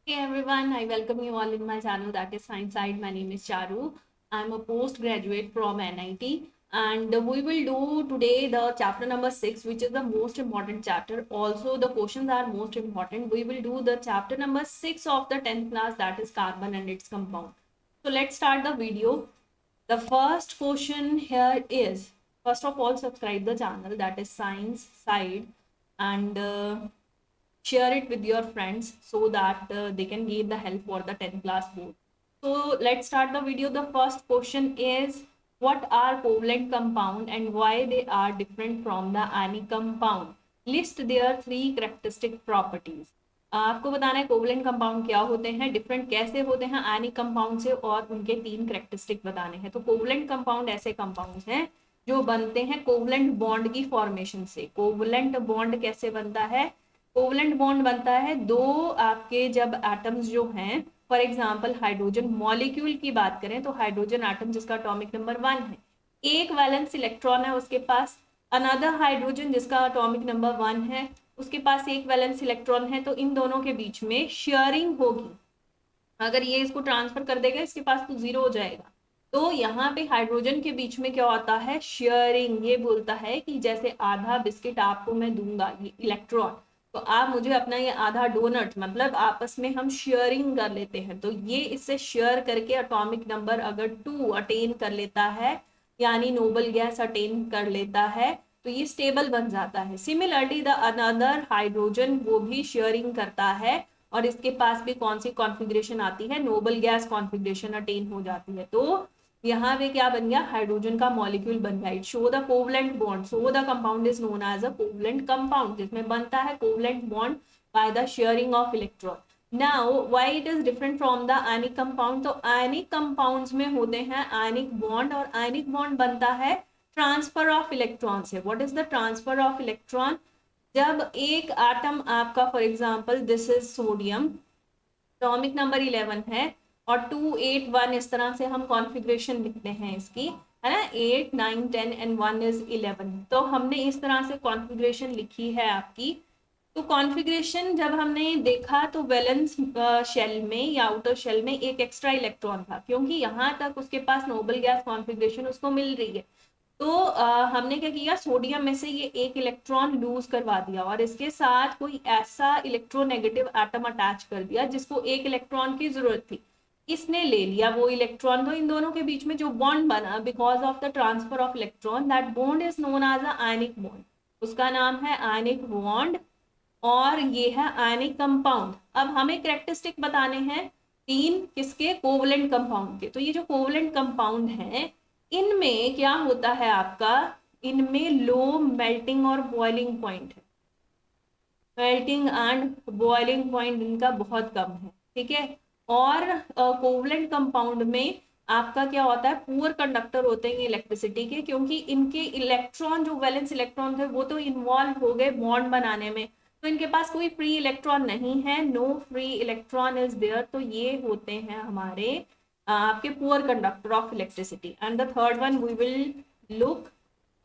Hey everyone, I welcome you all in my channel that is Science Side. My name is Charu. I'm a postgraduate from NIT and we will do today the chapter number 6, which is the most important chapter. Also the questions are most important. We will do the chapter number 6 of the 10th class, that is carbon and its compound. So let's start the video. The first question here is, first of all, subscribe the channel that is Science Side and share it with your friends so that they can gain the help for the 10th class board. So let's start the video. The first question is, what are covalent compound and why they are different from the ionic compound? List their three characteristic properties. आपको बताना है covalent compound क्या होते हैं, different कैसे होते हैं ionic compound से, और उनके तीन कैरेक्टरिस्टिक बताने हैं। तो कोवलेंट कंपाउंड ऐसे कंपाउंड्स हैं जो बनते हैं कोवलेंट बॉन्ड की फॉर्मेशन से। कोवलेंट बॉन्ड कैसे बनता है? कोवलेंट बॉन्ड बनता है दो आपके जब एटम्स जो हैं, फॉर एग्जांपल हाइड्रोजन मॉलिक्यूल की बात करें तो हाइड्रोजन एटम जिसका एटॉमिक नंबर 1 है, एक वैलेंस इलेक्ट्रॉन है उसके पास, अनदर हाइड्रोजन जिसका एटॉमिक नंबर 1 है उसके पास एक वैलेंस इलेक्ट्रॉन है, तो इन दोनों के बीच में शेयरिंग होगी। अगर ये इसको ट्रांसफर कर देगा इसके पास तो जीरो हो जाएगा। तो यहाँ पे हाइड्रोजन के बीच में क्या होता है? शेयरिंग। ये बोलता है कि जैसे आधा बिस्किट आपको मैं दूंगा, ये इलेक्ट्रॉन, तो आप मुझे अपना ये आधा डोनट, मतलब आपस में हम शेयरिंग कर लेते हैं। तो ये इससे शेयर करके एटॉमिक नंबर अगर 2 अटेन कर लेता है, यानी नोबल गैस अटेन कर लेता है, तो ये स्टेबल बन जाता है। सिमिलरली द अनदर हाइड्रोजन वो भी शेयरिंग करता है और इसके पास भी कौन सी कॉन्फ़िगरेशन आती है? नोबल गैस कॉन्फ़िगरेशन अटेन हो जाती है। तो यहाँ पे क्या बन गया? हाइड्रोजन का मॉलिक्यूल बन गया। It show the covalent bond, so the compound is known as a covalent compound, जिसमें बनता है covalent bond by the sharing of electron. Now why it is different from the ionic compound? तो ionic compounds में होते हैं ionic bond, और ionic bond बनता है ट्रांसफर ऑफ इलेक्ट्रॉन से। What is the transfer of electron? जब एक एटम आपका, for example this is sodium, atomic number 11 है और 281, इस तरह से हम कॉन्फ़िगरेशन लिखते हैं इसकी, है ना, 8 9 10 एंड 1 इज 11। तो हमने इस तरह से कॉन्फ़िगरेशन लिखी है आपकी। तो कॉन्फ़िगरेशन जब हमने देखा तो वैलेंस शेल में या आउटर शेल में एक एक्स्ट्रा इलेक्ट्रॉन था, क्योंकि यहाँ तक उसके पास नोबल गैस कॉन्फ़िगरेशन उसको मिल रही है। तो हमने क्या किया, सोडियम में से ये एक इलेक्ट्रॉन लूज करवा दिया और इसके साथ कोई ऐसा इलेक्ट्रोनेगेटिव एटम अटैच कर दिया जिसको एक इलेक्ट्रॉन की जरूरत थी। इसने ले लिया वो इलेक्ट्रॉन। तो इन दोनों के बीच में जो बॉन्ड बना because of the transfer of electron, that bond is known as a ionic bond. उसका नाम है आयनिक बॉन्ड और ये है आयनिक कंपाउंड। अब हमें कैरेक्टरिस्टिक बताने हैं तीन, किसके? कोवलेंट कंपाउंड के। तो ये जो कोवलेंट कंपाउंड है इनमें क्या होता है आपका? इनमें लो मेल्टिंग और बॉइलिंग पॉइंट है। मेल्टिंग एंड बॉइलिंग पॉइंट इनका बहुत कम है, ठीक है। और कोवलेंट कंपाउंड में आपका क्या होता है? पुअर कंडक्टर होते हैं इलेक्ट्रिसिटी के, क्योंकि इनके इलेक्ट्रॉन जो वैलेंस इलेक्ट्रॉन थे वो तो इन्वॉल्व हो गए बॉन्ड बनाने में, तो इनके पास कोई फ्री इलेक्ट्रॉन नहीं है, no free electron is there. तो ये होते हैं हमारे आपके poor conductor of electricity. And the third one we will look.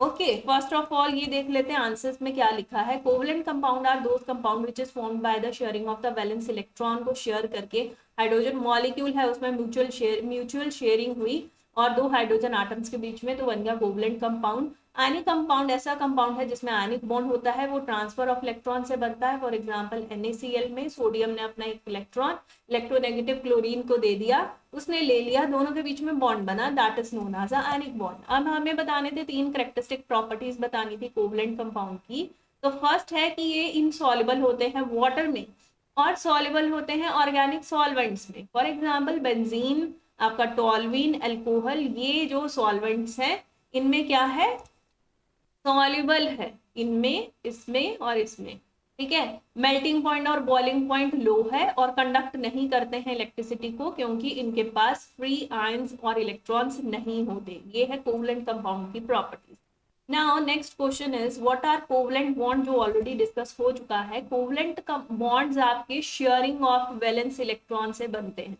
Okay, first of all ये देख लेते हैं आंसर्स में क्या लिखा है। Covalent compound are those compound which is formed by the sharing of the valence electron को share करके, हाइड्रोजन मॉलिक्यूल है उसमें म्यूचुअल शेयरिंग हुई और दो हाइड्रोजन एटम्स के बीच में, तो बन गया कोवलेंट कंपाउंड। आयनिक कंपाउंड ऐसा कंपाउंड है जिसमें आयनिक बॉन्ड होता है, वो ट्रांसफर ऑफ इलेक्ट्रॉन से बनता है। फॉर एग्जांपल NaCl में सोडियम ने अपना एक इलेक्ट्रॉन इलेक्ट्रोनेगेटिव क्लोरीन को दे दिया, उसने ले लिया, दोनों के बीच में बॉन्ड बना, that is known as ionic bond. अब हमें बताने थे तीन कैरेक्टरिस्टिक प्रॉपर्टीज बतानी थी कोवलेंट कंपाउंड की। तो फर्स्ट है कि ये इनसॉल्युबल होते हैं वाटर में और सॉल्युबल होते हैं ऑर्गेनिक सॉल्वेंट्स में। फॉर एग्जांपल बेंजीन, आपका टॉल्यूइन, अल्कोहल, ये जो सॉल्वेंट्स हैं इनमें क्या है? सॉल्युबल है इनमें, इसमें और इसमें, ठीक है। मेल्टिंग पॉइंट और बॉइलिंग पॉइंट लो है और कंडक्ट नहीं करते हैं इलेक्ट्रिसिटी को, क्योंकि इनके पास फ्री आयंस और इलेक्ट्रॉन्स नहीं होते। ये है कोवलेंट कंपाउंड की properties. Now next question is what are covalent bond, जो ऑलरेडी डिस्कस हो चुका है। कोवलेंट बॉन्ड्स आपके शेयरिंग ऑफ वैलेंस इलेक्ट्रॉन से बनते हैं।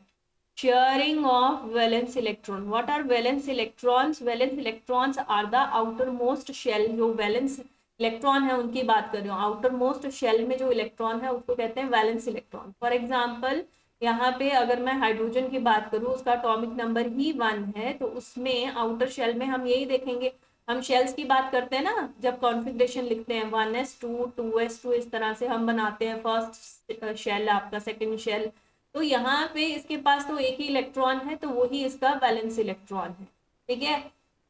Sharing of valence electron. What are valence electrons? Valence electrons are the outermost shell. जो valence electron है उनकी बात कर रही हूँ। आउटर मोस्ट शेल में जो इलेक्ट्रॉन है उसको कहते हैं वैलेंस इलेक्ट्रॉन। फॉर एग्जाम्पल यहाँ पे अगर मैं हाइड्रोजन की बात करूँ, उसका एटॉमिक नंबर ही 1 है, तो उसमें आउटर शेल में हम यही देखेंगे। हम शेल्स की बात करते हैं ना, जब कॉन्फ़िगरेशन लिखते हैं 1s2 2s2 इस तरह से हम बनाते हैं। फर्स्ट शेल आपका, सेकंड शेल, तो यहाँ पे इसके पास तो एक ही इलेक्ट्रॉन है, तो वही इसका वैलेंस इलेक्ट्रॉन है। ठीक है,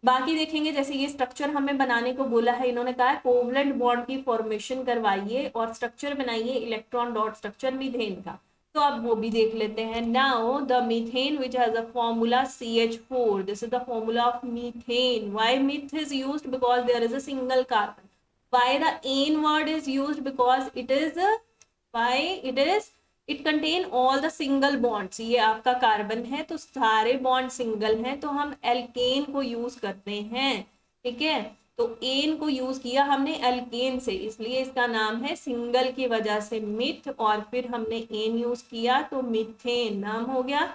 बाकी देखेंगे। जैसे ये स्ट्रक्चर हमें बनाने को बोला है, इन्होंने कहा है कोवलेंट बॉन्ड की फॉर्मेशन करवाइए और स्ट्रक्चर बनाइए इलेक्ट्रॉन डॉट स्ट्रक्चर मीथेन का। तो अब वो भी देख लेते हैं। Now the methane which has a formula CH4, this is the formula of methane. Why meth is used? Because there is a single carbon. Why the ane word is used? Because it is, why it is, it contain all the single bonds. ये आपका carbon है तो सारे bond single हैं, तो हम alkene को use करते हैं। ठीक है, तो एन को यूज किया हमने एल्केन से, इसलिए इसका नाम है सिंगल की वजह से मिथ, और फिर हमने एन यूज किया तो मिथेन नाम हो गया।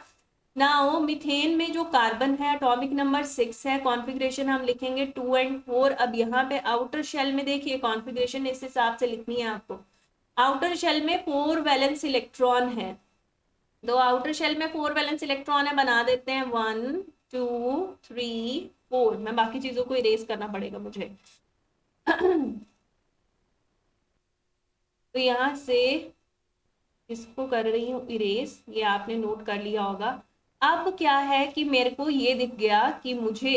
नाउ मिथेन में जो कार्बन है एटॉमिक नंबर 6 है, कॉन्फ़िगरेशन हम लिखेंगे 2 एंड 4। अब यहाँ पे आउटर शेल में देखिए कॉन्फ़िगरेशन इस हिसाब से लिखनी है आपको। आउटर शेल में 4 वैलेंस इलेक्ट्रॉन है, तो आउटर शेल में 4 वैलेंस इलेक्ट्रॉन है, बना देते हैं 1 2 3 4। मैं बाकी चीजों को इरेज करना पड़ेगा मुझे। तो यहाँ से इसको कर रही हूँ इरेज, ये आपने नोट कर लिया होगा। अब क्या है कि मेरे को ये दिख गया कि मुझे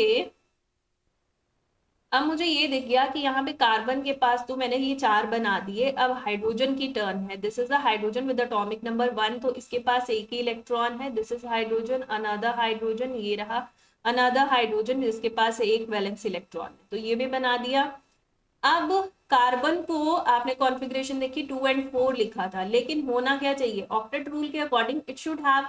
ये दिख गया कि यहाँ पे कार्बन के पास तो मैंने ये 4 बना दिए। अब हाइड्रोजन की टर्न है। This is a hydrogen with atomic number 1, तो इसके पास एक ही इलेक्ट्रॉन है। This is hydrogen, another hydrogen, ये रहा अनदर हाइड्रोजन जिसके पास एक वैलेंस इलेक्ट्रॉन है, तो ये भी बना दिया। अब कार्बन को आपने कॉन्फ़िगरेशन देखी 2 एंड 4 लिखा था, लेकिन होना क्या चाहिए? ऑक्टेट रूल के according it should have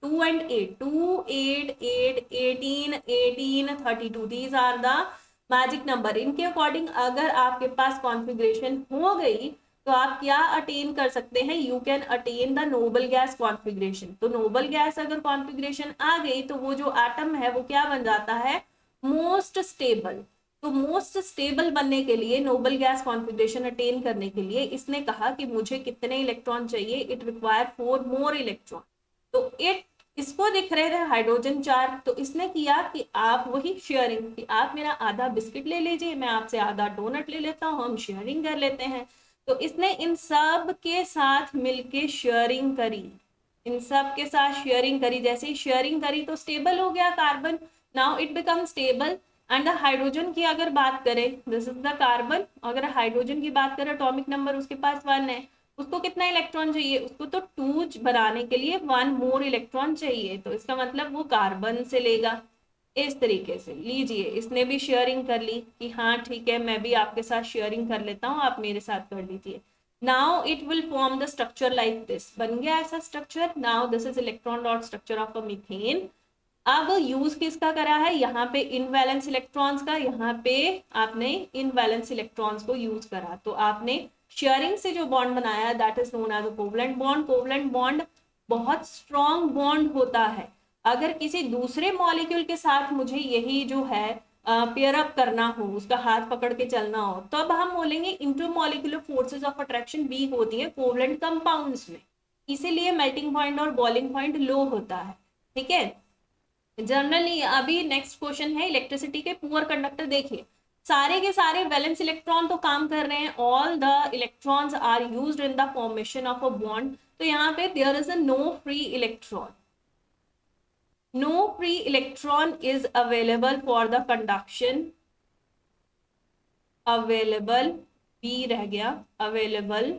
2 and 8, 2 8 8 18 18 32, these are the magic number. इनके अकॉर्डिंग अगर आपके पास कॉन्फ़िगरेशन हो गई तो आप क्या अटेन कर सकते हैं? You can attain the noble gas configuration. तो नोबल गैस अगर कॉन्फ़िगरेशन आ गई तो वो जो एटम है वो क्या बन जाता है? Most stable. तो मोस्ट स्टेबल बनने के लिए, नोबल गैस कॉन्फ़िगरेशन अटेन करने के लिए, इसने कहा कि मुझे कितने इलेक्ट्रॉन चाहिए? It require 4 more electron. तो इसको दिख रहे थे हाइड्रोजन 4, तो इसने किया कि आप वही शेयरिंग, कि आप मेरा आधा बिस्किट ले लीजिए, मैं आपसे आधा डोनट ले लेता हूँ, हम शेयरिंग कर लेते हैं। तो इसने इन सब के साथ मिलके शेयरिंग करी, इन सब के साथ शेयरिंग करी। जैसे ही शेयरिंग करी तो स्टेबल हो गया carbon, now it become stable. And hydrogen की अगर बात करें, दिस इज द कार्बन, अगर हाइड्रोजन की बात करें एटॉमिक नंबर उसके पास 1 है, उसको कितना इलेक्ट्रॉन चाहिए? उसको तो 2 बनाने के लिए 1 मोर इलेक्ट्रॉन चाहिए, तो इसका मतलब वो कार्बन से लेगा। इस तरीके से लीजिए, इसने भी शेयरिंग कर ली कि हाँ ठीक है, मैं भी आपके साथ शेयरिंग कर लेता हूँ, आप मेरे साथ कर लीजिए। Now it will form the structure like this, बन गया ऐसा structure. Now this is electron dot structure of a methane. अब यूज किसका करा है? यहाँ पे इनवैलेंस इलेक्ट्रॉन्स का, यहाँ पे आपने इनवैलेंस इलेक्ट्रॉन्स को यूज करा, तो आपने शेयरिंग से जो बॉन्ड बनाया that is known as a covalent bond. Covalent bond बहुत स्ट्रॉन्ग बॉन्ड होता है। अगर किसी दूसरे मॉलिक्यूल के साथ मुझे यही जो है पेयर अप करना हो, उसका हाथ पकड़ के चलना हो, तो अब हम बोलेंगे intermolecular forces of attraction weak होती है कोवलेंट कंपाउंड्स में, इसीलिए मेल्टिंग पॉइंट और बॉइलिंग पॉइंट लो होता है। ठीक है, जनरली अभी नेक्स्ट क्वेश्चन है इलेक्ट्रिसिटी के पुअर कंडक्टर। देखिए सारे के सारे वैलेंस इलेक्ट्रॉन तो काम कर रहे हैं, all the electrons are used in the formation of a bond. तो यहाँ पे there is a no free electron, no free electron is available for the conduction, available, बी रह गया, अवेलेबल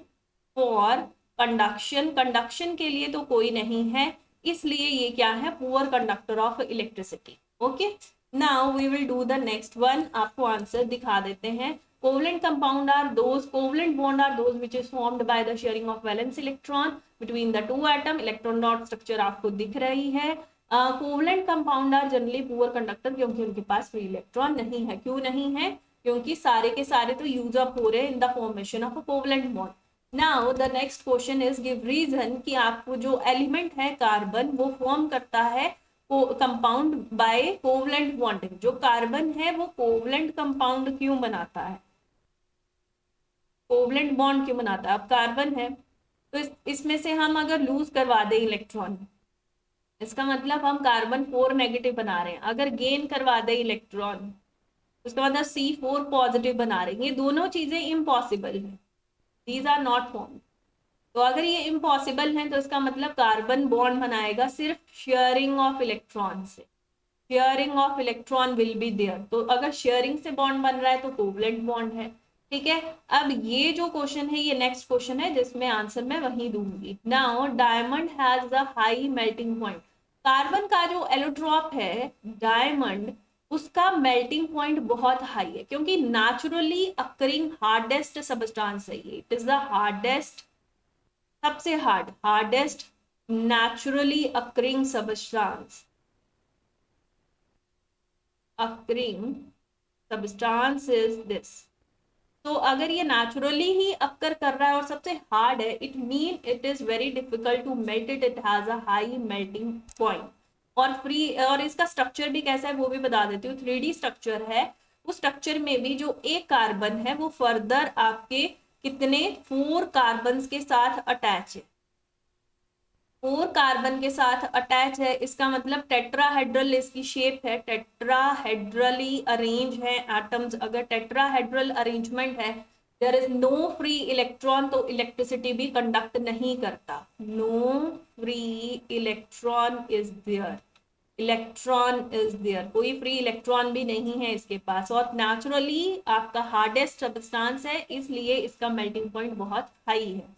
फॉर कंडक्शन, कंडक्शन के लिए तो कोई नहीं है, इसलिए ये क्या है? Poor conductor of electricity. Okay, now we will do the next one, आपको आंसर दिखा देते हैं। Covalent compound are those, covalent bond are those which is formed by the sharing of valence electron between the two atom. Electron dot structure आपको दिख रही है। Covalent compound are generally poor conductor, क्योंकि उनके पास free electron नहीं है। क्यों नहीं है? क्योंकि सारे के सारे तो यूज अप हो रहे हैं in the formation of a covalent bond. Now the next question is give reason कि आपको जो एलिमेंट है कार्बन वो फॉर्म करता है कंपाउंड बाय कोवलेंट बॉन्डिंग। जो कार्बन है वो कोवलेंट कंपाउंड क्यों बनाता है? कोवलेंट बॉन्ड क्यों बनाता है? अब कार्बन है तो तो इसमें से हम अगर लूज करवा दें इलेक्ट्रॉन, इसका मतलब हम कार्बन 4 नेगेटिव बना रहे हैं। अगर गेन करवा दें इलेक्ट्रॉन, उसका मतलब C4 पॉजिटिव बना रहे हैं। ये दोनों चीजें इम्पॉसिबल है, दीज आर नॉट फॉर्म। तो अगर ये इम्पॉसिबल है तो इसका मतलब कार्बन बॉन्ड बनाएगा सिर्फ शेयरिंग ऑफ इलेक्ट्रॉन से। Sharing of electron will be there. तो अगर शेयरिंग से बॉन्ड बन रहा है तो कोवलेंट बॉन्ड है। ठीक है, अब ये जो क्वेश्चन है ये नेक्स्ट क्वेश्चन है जिसमें आंसर मैं वही दूंगी। Now diamond has a high melting point. Carbon का जो एलोट्रॉप है डायमंड, उसका मेल्टिंग पॉइंट बहुत हाई है क्योंकि नेचुरली अकरिंग हार्डेस्ट सब्सटेंस है ये। इट इज द हार्डेस्ट, सबसे hardest naturally occurring substance, occurring substance is this. तो अगर ये नेचुरली ही अक्कर कर रहा है और सबसे हार्ड है, it mean it is very difficult to melt it, it has a high melting point. और फ्री, और इसका स्ट्रक्चर भी कैसा है वो भी बता देती हूँ। 3D स्ट्रक्चर है। उस स्ट्रक्चर में भी जो एक कार्बन है वो फर्दर आपके कितने 4 कार्बन के साथ अटैच है, 4 कार्बन के साथ अटैच है। इसका मतलब टेट्राहेड्रल इसकी शेप है, टेट्राहेड्रली अरेंज है एटम्स। अगर टेट्राहेड्रल अरेंजमेंट है, there is no free electron, तो इलेक्ट्रिसिटी भी कंडक्ट नहीं करता। No free electron is there, electron is there, कोई फ्री इलेक्ट्रॉन भी नहीं है इसके पास। और नेचुरली आपका हार्डेस्ट सब्सटेंस है, इसलिए इसका मेल्टिंग पॉइंट बहुत हाई है।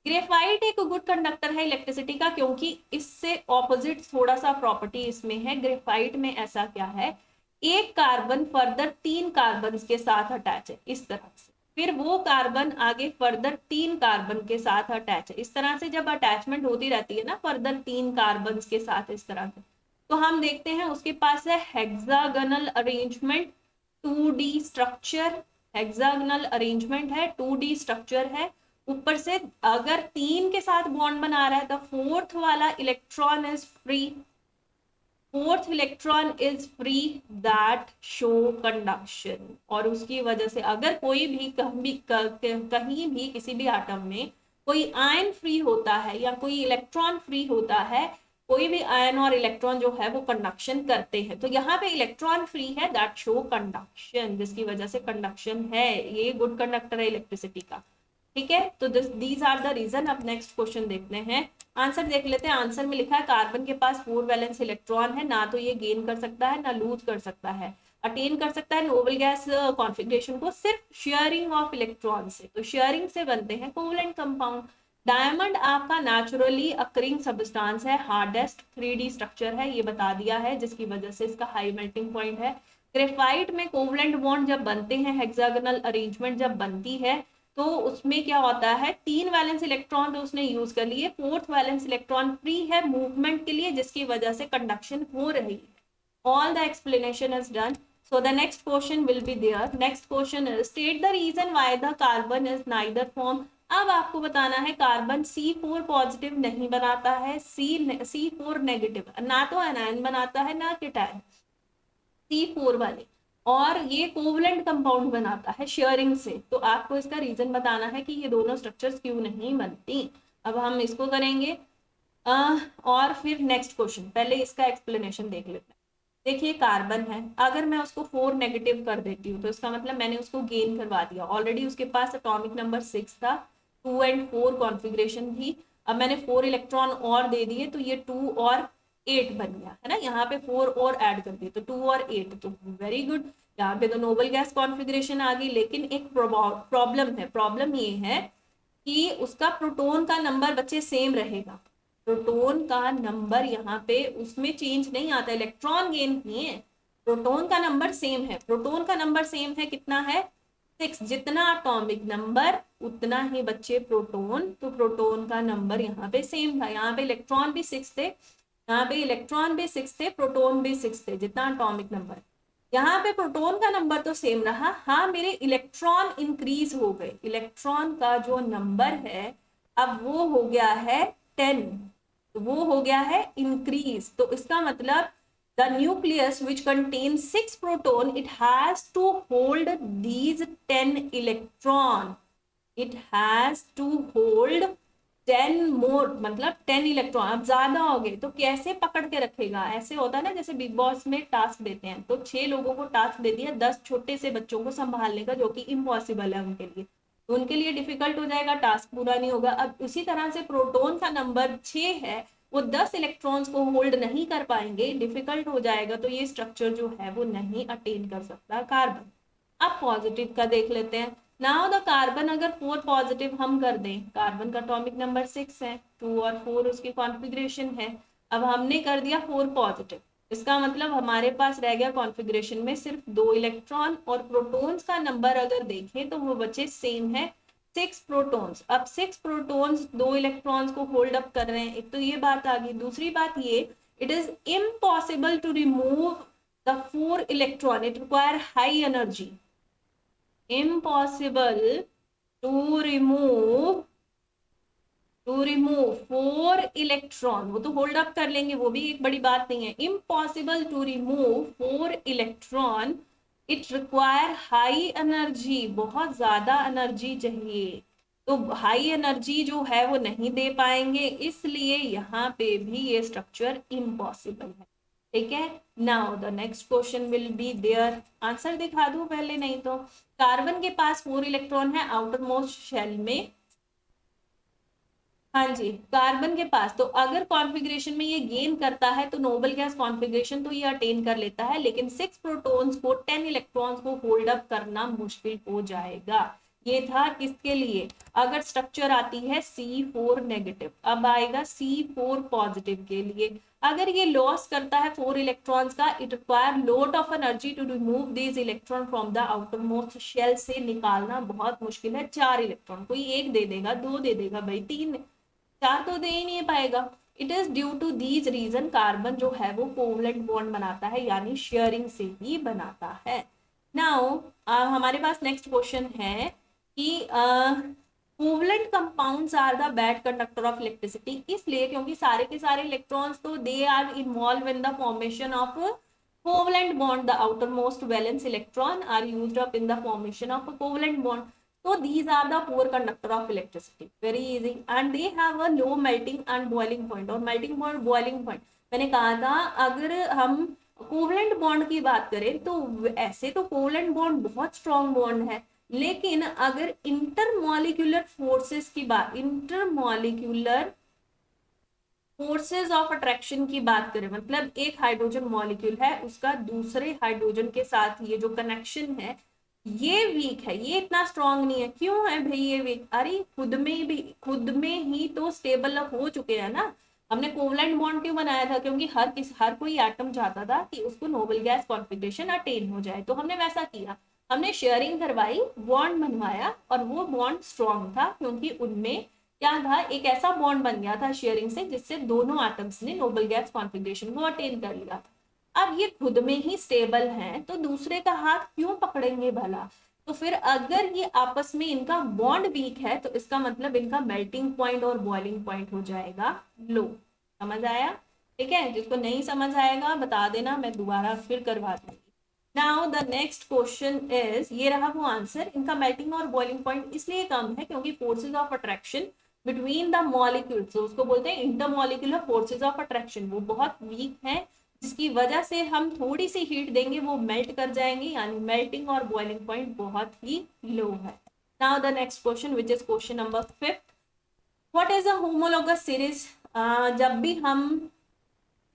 ग्रेफाइट एक गुड कंडक्टर है इलेक्ट्रिसिटी का, क्योंकि इससे ऑपोजिट थोड़ा सा प्रॉपर्टी इसमें है। ग्रेफाइट में ऐसा क्या है, एक कार्बन फर्दर 3 कार्बन के साथ अटैच है इस तरह से, फिर वो कार्बन आगे फर्दर 3 कार्बन के साथ अटैच है इस तरह से। जब अटैचमेंट होती रहती है ना फर्दर 3 कार्बन के साथ इस तरह से, तो हम देखते हैं उसके पास है hexagonal arrangement, 2D structure. Hexagonal arrangement है, 2D स्ट्रक्चर है। ऊपर से अगर 3 के साथ बॉन्ड बना रहा है तो फोर्थ वाला electron is free, fourth electron is free, that show conduction. और उसकी वजह से अगर कोई भी कहीं भी किसी भी एटम में कोई आयन फ्री होता है या कोई इलेक्ट्रॉन फ्री होता है, कोई भी आयन और इलेक्ट्रॉन जो है वो कंडक्शन करते हैं। तो यहाँ पे इलेक्ट्रॉन फ्री है, दैट शो कंडक्शन, जिसकी वजह से कंडक्शन है। ये गुड कंडक्टर है इलेक्ट्रिसिटी का। ठीक है, तो दीज आर द रीजन। अब नेक्स्ट क्वेश्चन देखते हैं, आंसर देख लेते हैं। आंसर में लिखा है कार्बन के पास 4 वैलेंस इलेक्ट्रॉन है, ना तो ये गेन कर सकता है ना लूज कर सकता है। अटेन कर सकता है नोबल गैस कॉन्फ़िगरेशन को सिर्फ शेयरिंग ऑफ इलेक्ट्रॉन से। तो शेयरिंग से बनते हैं कोवलेंट कंपाउंड। डायमंड आपका नेचुरली अकरिंग सब्सटेंस है, हार्डेस्ट 3D स्ट्रक्चर है, ये बता दिया है, जिसकी वजह से इसका हाई मेल्टिंग पॉइंट है। ग्रेफाइट में कोवलेंट बॉन्ड जब बनते हैं, हेक्सागोनल अरेंजमेंट जब बनती है, तो उसमें क्या होता है, 3 वैलेंस इलेक्ट्रॉन तो उसने यूज कर लिए, फोर्थ वैलेंस इलेक्ट्रॉन फ्री है मूवमेंट के लिए, जिसकी वजह से कंडक्शन हो रही है। All the explanation is done. So the next question will be there. Next question is state the reason why the carbon is neither form. अब आपको बताना है कार्बन C4 पॉजिटिव नहीं बनाता है, C4 नेगेटिव, ना तो एनायन बनाता है ना केटायन, C4 वाले, और ये कोवलेंट कंपाउंड बनाता है शेयरिंग से। तो आपको इसका रीजन बताना है कि ये दोनों स्ट्रक्चर्स क्यों नहीं बनती। अब हम इसको करेंगे और फिर नेक्स्ट क्वेश्चन, पहले इसका एक्सप्लेनेशन देख लेते हैं। देखिए कार्बन है, अगर मैं उसको 4 नेगेटिव कर देती हूँ तो इसका मतलब मैंने उसको गेन करवा दिया। ऑलरेडी उसके पास एटॉमिक नंबर 6 था, 2 and 4 कॉन्फ़िगरेशन थी। अब मैंने 4 इलेक्ट्रॉन और दे दिए तो ये 2 और 8 बन गया है ना, यहाँ पे 4 और ऐड कर दिए तो 2 और 8, तो वेरी गुड। यहाँ पे तो नोबल गैस कॉन्फ़िगरेशन आ गई, लेकिन एक प्रॉब्लम है। प्रॉब्लम ये है कि उसका प्रोटॉन का नंबर बच्चे सेम रहेगा। प्रोटॉन का नंबर यहाँ पे उसमें चेंज नहीं आता, इलेक्ट्रॉन गेन किए हैं, प्रोटॉन का नंबर सेम है। प्रोटॉन का नंबर सेम है, कितना है 6, जितना अटोमिक नंबर उतना ही बच्चे प्रोटॉन, तो प्रोटॉन का नंबर यहाँ पे सेम था। यहाँ पे इलेक्ट्रॉन भी 6 थे, यहाँ पे इलेक्ट्रॉन भी 6 थे, प्रोटॉन भी 6 थे, जितना अटोमिक नंबर। यहाँ पे प्रोटॉन का नंबर तो सेम रहा, हाँ मेरे इलेक्ट्रॉन इंक्रीज हो गए। इलेक्ट्रॉन का जो नंबर है अब वो हो गया है 10, वो हो गया है इंक्रीज। तो इसका मतलब the nucleus which contains 6 proton, it has to hold these 10 electron, it has to hold 10 मोर मतलब 10 इलेक्ट्रॉन, अब ज्यादा हो गए तो कैसे पकड़ के रखेगा? ऐसे होता है ना, जैसे बिग बॉस में टास्क देते हैं, तो 6 लोगों को टास्क दे दिया 10 छोटे से बच्चों को संभालने का, जो कि इम्पॉसिबल है उनके लिए, तो उनके लिए डिफिकल्ट हो जाएगा, टास्क पूरा नहीं होगा। अब उसी तरह से प्रोटॉन का नंबर 6 है, वो 10 इलेक्ट्रॉन्स को होल्ड नहीं कर पाएंगे, डिफिकल्ट हो जाएगा, तो ये स्ट्रक्चर जो है वो नहीं अटेन कर सकता कार्बन। अब पॉजिटिव का देख लेते हैं। नाउ द कार्बन, अगर 4 पॉजिटिव हम कर दें, कार्बन का एटॉमिक नंबर 6 है, 2 और 4 उसकी कॉन्फ़िगरेशन है। अब हमने कर दिया 4 पॉजिटिव, इसका मतलब हमारे पास रह गया कॉन्फ़िगरेशन में सिर्फ 2 इलेक्ट्रॉन, और प्रोटॉन्स का नंबर अगर देखें तो वो बचे सेम है, 6 प्रोटॉन्स। अब 6 प्रोटॉन्स 2 इलेक्ट्रॉन्स को होल्ड अप कर रहे हैं, एक तो ये बात आ गई। दूसरी बात ये, it is impossible to remove the 4 electron, it require high energy, impossible to remove 4 electron, वो तो होल्ड अप कर लेंगे, वो भी एक बड़ी बात नहीं है। Impossible to remove 4 electron, it require high energy, बहुत ज्यादा एनर्जी चाहिए, तो हाई एनर्जी जो है वो नहीं दे पाएंगे, इसलिए यहाँ पे भी ये स्ट्रक्चर इम्पॉसिबल है। ठीक है, now the next question will be there, answer दिखा दूं पहले, नहीं तो कार्बन के पास 4 इलेक्ट्रॉन है आउटर मोस्ट शेल में। हाँ जी, कार्बन के पास, तो अगर कॉन्फ़िगरेशन में ये गेन करता है तो नोबल गैस कॉन्फ़िगरेशन तो ये अटेन कर लेता है, लेकिन 6 प्रोटॉन्स को 10 इलेक्ट्रॉन्स को होल्ड अप करना मुश्किल हो जाएगा। ये था किसके लिए? अगर स्ट्रक्चर आती है C4 नेगेटिव, अब आएगा C4 पॉजिटिव के लिए। अगर ये लॉस करता है 4 इलेक्ट्रॉन्स का, it require lot of energy to remove this electron from the outermost shell, से निकालना बहुत मुश्किल है। 4 इलेक्ट्रॉन, कोई एक दे देगा, 2 दे देगा भाई, 3, 4 तो दे ही नहीं पाएगा। It is due to these reason carbon जो है वो कोवलेंट बॉन्ड बनाता है, यानी शेयरिंग से ही बनाता है। नाउ हमारे पास नेक्स्ट क्वेश्चन है कि covalent compounds are the bad conductor of electricity, इसलिए क्योंकि सारे के सारे इलेक्ट्रॉन्स तो they are involve in the formation of covalent bond, the outermost valence electron are used up in the formation of a covalent bond, so these are the poor conductor of electricity, very easy, and they have a low melting and boiling point, और melting point boiling point मैंने कहा था, अगर हम covalent bond की बात करें तो ऐसे तो कोवलेंट बॉन्ड बहुत स्ट्रॉन्ग बॉन्ड है, लेकिन अगर इंटरमॉलिक्यूलर फोर्सेस की बात, इंटरमॉलिक्यूलर फोर्सेस ऑफ अट्रैक्शन की बात करें, मतलब एक हाइड्रोजन मॉलिक्यूल है, उसका दूसरे हाइड्रोजन के साथ ये जो कनेक्शन है ये वीक है, ये इतना स्ट्रांग नहीं है। क्यों है भाई ये वीक? अरे खुद में ही तो स्टेबल हो चुके हैं ना। हमने कोवलेंट बॉन्ड क्यों बनाया था? क्योंकि हर कोई एटम चाहता था कि उसको नोबल गैस कॉन्फ़िगरेशन अटेन हो जाए, तो हमने वैसा किया, हमने शेयरिंग करवाई, बॉन्ड बनवाया, और वो बॉन्ड स्ट्रांग था क्योंकि उनमें क्या था, एक ऐसा बॉन्ड बन गया था शेयरिंग से, जिससे दोनों एटम्स ने नोबल गैस कॉन्फ़िगरेशन को अटेन कर लिया था। अब ये खुद में ही स्टेबल हैं, तो दूसरे का हाथ क्यों पकड़ेंगे भला? तो फिर अगर ये आपस में इनका बॉन्ड वीक है, तो इसका मतलब इनका मेल्टिंग पॉइंट और बॉइलिंग पॉइंट हो जाएगा लो। समझ आया? ठीक है, जिसको नहीं समझ आएगा बता देना, मैं दोबारा फिर करवा दूंगी। Now the next question is, ये रहा वो आंसर, इनका मेल्टिंग और बॉइलिंग पॉइंट इसलिए कम है क्योंकि forces of attraction between the molecules, उसको बोलते हैं इंटरमॉलिक्यूलर फोर्सेज ऑफ अट्रैक्शन, वो बहुत वीक है, जिसकी वजह से हम थोड़ी सी हीट देंगे वो मेल्ट कर जाएंगे, यानी मेल्टिंग और बॉइलिंग पॉइंट बहुत ही लो है। Now the next question which is question number 5, what is a homologous series? जब भी हम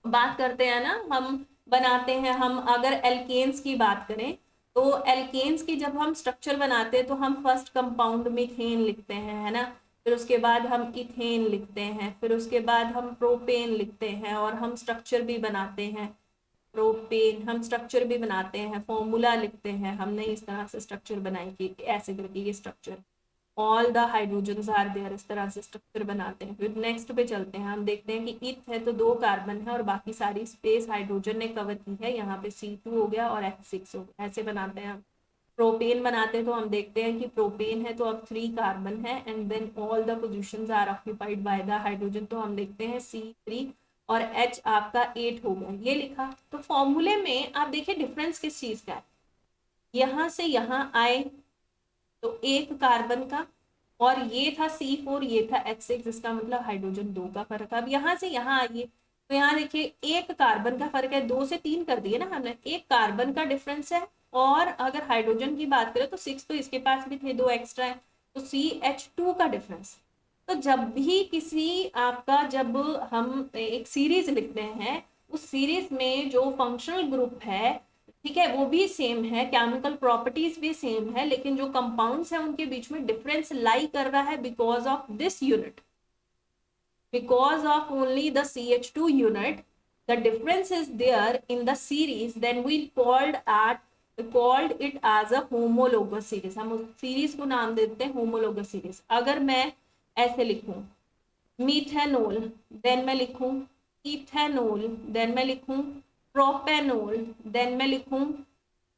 बात करते हैं ना, हम बनाते हैं, हम अगर एल्केन्स की बात करें तो एल्केन्स की जब हम स्ट्रक्चर बनाते हैं तो हम फर्स्ट कंपाउंड मीथेन लिखते हैं, है ना, फिर उसके बाद हम इथेन लिखते हैं, फिर उसके बाद हम प्रोपेन लिखते हैं, और हम स्ट्रक्चर भी बनाते हैं, प्रोपेन हम स्ट्रक्चर भी बनाते हैं, फॉर्मूला लिखते हैं, हमने इस तरह से स्ट्रक्चर बनाई कि ऐसे करके ये structure, all the hydrogen are there, इस तरह से स्ट्रक्चर बनाते हैं। फिर नेक्स्ट पे चलते हैं, हम देखते हैं कि इथ है तो 2 कार्बन है और बाकी सारी स्पेस हाइड्रोजन ने कवर की है, यहाँ पे C2 हो गया और H6 हो गया, ऐसे बनाते हैं हम। प्रोपेन बनाते हैं तो हम देखते हैं कि प्रोपेन है तो अब 3 कार्बन है, and then all the position are occupied by the hydrogen, तो हम देखते हैं C3 और H आपका 8 हो गया, ये लिखा। तो फॉर्मूले में आप देखिए डिफरेंस किस चीज का है, यहाँ से यहाँ आए तो 1 कार्बन का, और ये था C4, ये था H6, इसका मतलब हाइड्रोजन 2 का फर्क है। अब यहाँ से यहाँ आइए तो यहाँ देखिए एक कार्बन का फर्क है, 2 से 3 कर दिए ना हमने, एक कार्बन का डिफरेंस है। और अगर हाइड्रोजन की बात करें तो 6 तो इसके पास भी थे, 2 एक्स्ट्रा है, तो CH2 का डिफरेंस। तो जब भी किसी आपका, जब हम एक सीरीज लिखते हैं, उस सीरीज में जो फंक्शनल ग्रुप है, ठीक है, वो भी सेम है, केमिकल प्रॉपर्टीज भी सेम है, लेकिन जो कंपाउंड्स है उनके बीच में डिफरेंस लाई कर रहा है because of this unit, because of only the CH2 unit, the difference is there in the series, then we called it as a homologous series। हम उस सीरीज को नाम देते हैं homologous series। अगर मैं ऐसे लिखूं मीथेनोल, देन मैं लिखूं इथेनोल, देन मैं लिखूं प्रोपेनोल, देन मैं लिखूं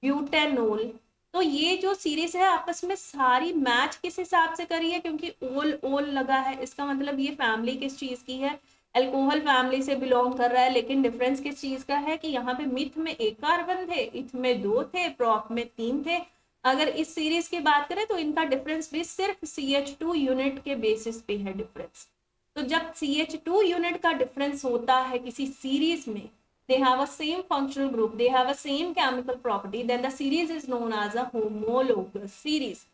ब्यूटेनोल, तो ये जो सीरीज है आपस में सारी मैच किस हिसाब से करी है, क्योंकि ओल ओल लगा है, इसका मतलब ये फैमिली किस चीज की है, अल्कोहल फैमिली से बिलोंग कर रहा है। लेकिन डिफरेंस किस चीज का है कि यहाँ पे मिथ में एक कार्बन थे, इथ में 2 थे, प्रोप में 3 थे। अगर इस सीरीज की बात करें तो इनका डिफरेंस भी सिर्फ CH2 यूनिट के बेसिस पे है डिफरेंस। तो जब CH2 यूनिट का डिफरेंस होता है किसी सीरीज में, they have a same functional group, they have a same chemical property, then the series is known as a homologous series.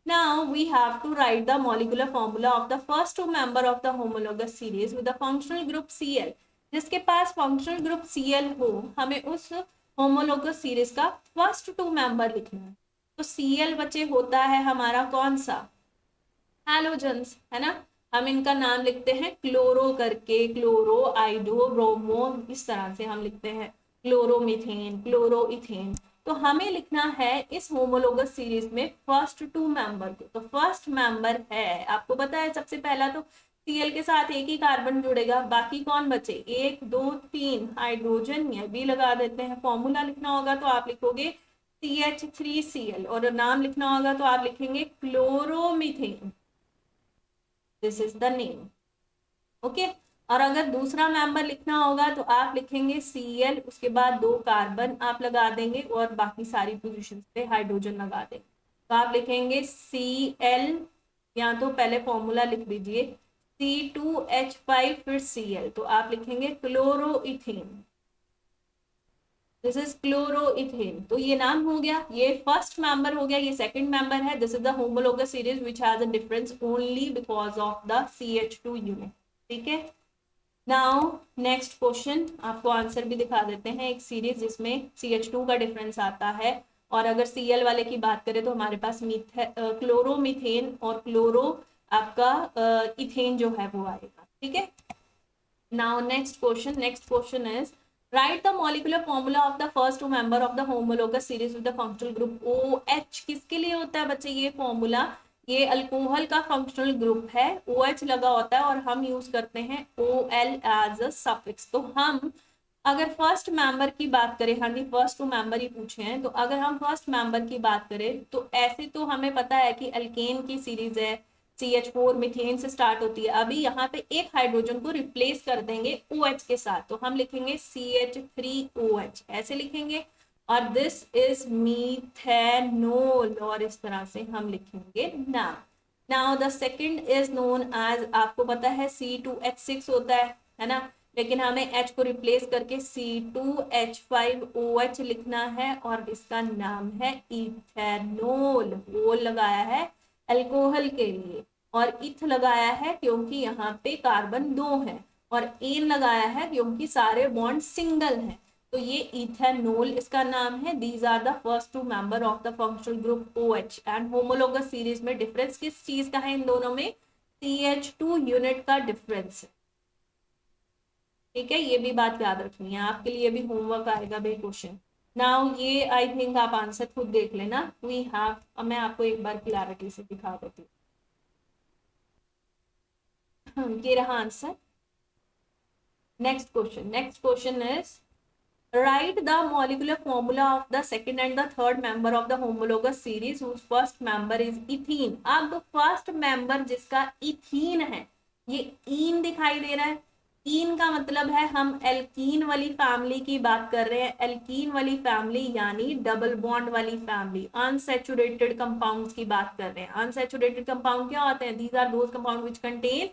Now we have to write the molecular formula of the first two member of the homologous series with the functional group Cl। जिसके पास functional group Cl हो, हमें उस homologous series का first two member लिखना है। तो Cl बच्चे होता है हमारा कौन सा, हैलोजेंस, है ना। हम इनका नाम लिखते हैं क्लोरो करके, क्लोरो, आइडो, ब्रोमो, इस तरह से हम लिखते हैं, क्लोरोमीथेन, क्लोरोइथेन। तो हमें लिखना है इस होमोलोगस सीरीज में फर्स्ट 2 मेंबर को। तो फर्स्ट मेंबर है, आपको पता है सबसे पहला तो Cl के साथ एक ही कार्बन जुड़ेगा, बाकी कौन बचे, 1 2 3 हाइड्रोजन, ये भी लगा देते हैं। फॉर्मूला लिखना होगा तो आप लिखोगे CH3Cl, और नाम लिखना होगा तो आप लिखेंगे chloromethane, this is the name, okay. और अगर दूसरा मेंबर लिखना होगा तो आप लिखेंगे Cl, उसके बाद 2 कार्बन आप लगा देंगे और बाकी सारी पोजीशंस पे हाइड्रोजन लगा देंगे। तो आप लिखेंगे Cl, या तो पहले फॉर्मूला लिख दीजिए C2H5 फिर Cl, तो आप लिखेंगे क्लोरोइथेन, दिस इज क्लोरोइथेन। तो ये नाम हो गया, ये फर्स्ट मेंबर हो गया, ये सेकंड मेंबर है। This is the homologous series which has a difference only because of the CH2 unit, ठीक है। नाउ नेक्स्ट क्वेश्चन, आपको आंसर भी दिखा देते हैं। एक सीरीज जिसमें CH2 का डिफरेंस आता है, और अगर Cl वाले की बात करें तो हमारे पास क्लोरोमीथेन और क्लोरो आपका इथेन जो है वो आएगा, ठीक है। Now next question is write the molecular formula of the first two member of the homologous series with the functional group OH। किसके लिए होता है बच्चे ये फॉर्मूला, ये अल्कोहल का फंक्शनल ग्रुप है, OH लगा होता है और हम यूज करते हैं OL एज अ सफिक्स। तो हम अगर फर्स्ट मेंबर की बात करें, हाँ जी फर्स्ट टू मेंबर ही पूछे हैं, तो अगर हम फर्स्ट मेंबर की बात करें तो ऐसे तो हमें पता है कि अल्केन की सीरीज है, CH4 मिथेन से स्टार्ट होती है। अभी यहाँ पे एक हाइड्रोजन को रिप्लेस कर देंगे OH के साथ, तो हम लिखेंगे CH3OH, ऐसे लिखेंगे। और दिस इज मीथेनोल, और इस तरह से हम लिखेंगे नाम। Now the second is known as, आपको पता है C2H6 होता है ना, लेकिन हमें H को रिप्लेस करके C2H5OH लिखना है, और इसका नाम है इथेनोल। वो लगाया है अल्कोहल के लिए, और इथ लगाया है क्योंकि यहाँ पे कार्बन 2 है, और एन लगाया है क्योंकि सारे बॉन्ड सिंगल हैं। तो ये इथेनोल इसका नाम है। These are the first 2 member of the functional group OH। And homologous series में डिफरेंस किस चीज का है इन दोनों में, CH2 यूनिट का डिफरेंस, ठीक है। ये भी बात याद रखनी है, आपके लिए भी होमवर्क आएगा भाई क्वेश्चन। नाउ ये आई थिंक आप आंसर खुद देख लेना। वी हैव, मैं आपको एक बार क्लैरिटी से दिखा देती हूँ। ये रहा answer. Next question is write the molecular formula of the second and the third member of the homologous series whose first member is ethene। अब फर्स्ट मेंबर जिसका इथीन है, ये ईन दिखाई दे रहा है, कीन का मतलब है हम एल्कीन वाली फैमिली की बात कर रहे हैं। एल्कीन वाली फैमिली यानी डबल बॉन्ड वाली फैमिली, अनसैचुरेटेड कंपाउंड्स की बात कर रहे हैं। अनसैचुरेटेड कंपाउंड क्या होते हैं? These are those compound which contain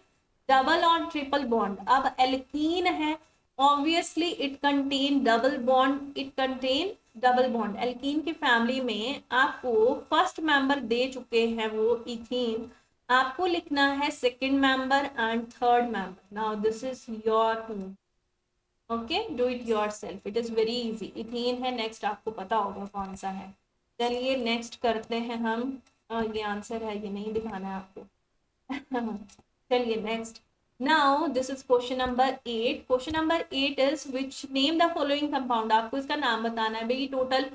double और ट्रिपल बॉन्ड। अब एल्कीन है, obviously it contain double bond, it contain double bond. Alkene की फैमिली में आपको फर्स्ट मेंबर दे चुके हैं वो इथीन, आपको लिखना है second member and third member. Now this is your home, okay, do it your self, it is very easy. Ethene है नेक्स्ट, आपको पता होगा कौन सा है। चलिए नेक्स्ट करते हैं हम। ये आंसर है, ये नहीं दिखाना है आपको। चलिए next. Now this is question number 8। Question number 8 is which name the following compound. आपको इसका नाम बताना है भाई। टोटल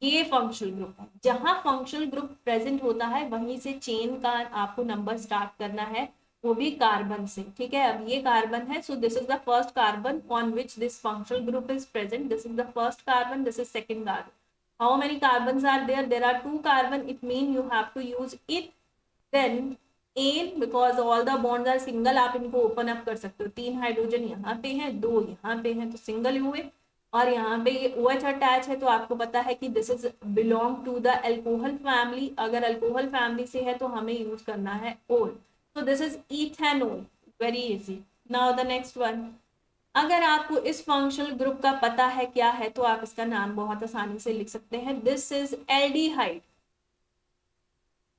ये फंक्शनल ग्रुप है, जहां फंक्शनल ग्रुप प्रेजेंट होता है वहीं से चेन का आपको नंबर स्टार्ट करना है, वो भी कार्बन से, ठीक है। अब ये कार्बन है, so this is the first carbon on which this functional group is present. This is the first carbon, this is second carbon. How many carbon are there? There are 2 carbon, it mean you have to use it. Then ane, because all the bonds are single, आप इनको open up कर सकते हो। 3 hydrogen यहाँ पे हैं, 2 यहाँ पे हैं, तो सिंगल हुए। और यहाँ पे ये OH अटैच है, तो आपको पता है कि this is belong to the alcohol family. अगर अल्कोहल फैमिली से है तो हमें यूज करना है ओल, तो this is ethanol, very easy. Now the next one. अगर आपको इस फंक्शनल ग्रुप का पता है क्या है, तो आप इसका नाम बहुत आसानी से लिख सकते हैं। This is aldehyde,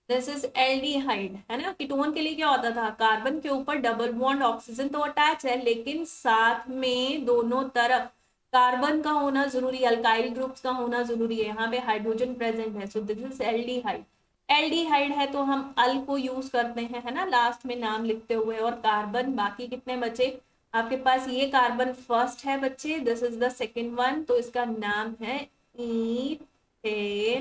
this is aldehyde, है ना। कीटोन के लिए क्या होता था? कार्बन के ऊपर डबल बॉन्ड ऑक्सीजन तो अटैच है, लेकिन साथ में दोनों तरफ कार्बन का होना जरूरी, अल्काइल ग्रुप्स का होना जरूरी है। यहाँ पे हाइड्रोजन प्रेजेंट है, so this is aldehyde. Aldehyde है तो हम अल को यूज करते हैं, है ना, लास्ट में नाम लिखते हुए। और कार्बन बाकी कितने बचे आपके पास? ये कार्बन फर्स्ट है बच्चे, this is the second one, तो इसका नाम है इथेनल।